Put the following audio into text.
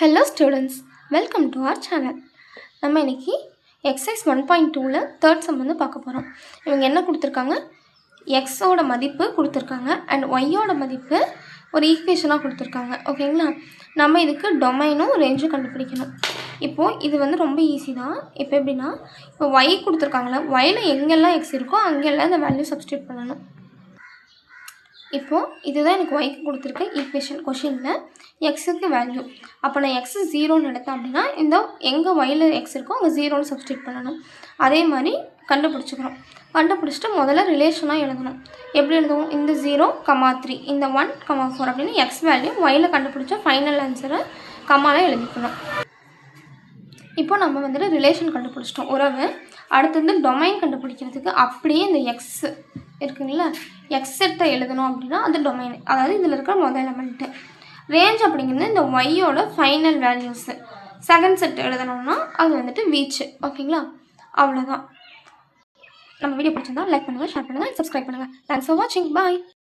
Hello students, welcome to our channel. நம்ம இன்னைக்கு exercise 1.2ல third sum வந்து பார்க்க போறோம். இவங்க என்ன கொடுத்திருக்காங்க? x ஓட மதிப்பு கொடுத்திருக்காங்க and y ஓட மதிப்பு ஒரு ஈக்குவேஷனா கொடுத்திருக்காங்க. ஓகேங்களா? நம்ம இதுக்கு டொமைனும் ரேஞ்சும் கண்டுபிடிக்கணும். இப்போ இது வந்து ரொம்ப ஈஸி தான். இப்போ எப்படின்னா இப்போ y கொடுத்திருக்காங்கல, yல எங்கெல்லாம் x இருக்கோ அங்கெல்லாம் இந்த வேல்யூ சப்ஸ்டிட்யூட் பண்ணணும். இப்போ இதுதான் எனக்கு yக்கு கொடுத்திருக்க ஈக்குவேஷன் क्वेश्चनல xக்கு வேல்யூ. அப்போ நான் x 0ன்னு எடுத்தேன் அப்படினா இந்த எங்க yல x இருக்கோ அங்க 0ன்னு சப்ஸ்டிட்யூட் பண்ணனும். அதே மாதிரி கண்டுபிடிச்சுக்கணும். கண்டுபிடிச்சிட்டு முதல்ல ரிலேஷனா எழுதணும். எப்படி எழுதுவோம்? இந்த 0, 3, இந்த 1, 4 அப்படினு x வேல்யூ yல கண்டுபிடிச்ச ஃபைனல் ஆன்சரை கமால எழுதிக்கணும். இப்போ நம்ம வந்து ரிலேஷன் கண்டுபிடிச்சிட்டோம் உறவு. அடுத்து வந்து டொமைன் கண்டுபிடிக்கிறதுக்கு அப்படியே இந்த x இருக்குங்களா, x செட்டை எழுதணும் அப்படின்னா அது டொமைன், அதாவது இதில் இருக்கிற முதல் எலமெண்ட்டு. ரேஞ்ச் அப்படிங்கிறது இந்த ஒய்யோட ஃபைனல் வேல்யூஸு. செகண்ட் செட் எழுதணும்னா அது வந்துட்டு வீச்சு. ஓகேங்களா? அவ்வளோதான். நம்ம வீடியோ பிடிச்சிருந்தா லைக் பண்ணுங்கள், ஷேர் பண்ணுங்கள், சப்ஸ்கிரைப் பண்ணுங்கள். தேங்க்ஸ் ஃபார் வாட்சிங். பாய்.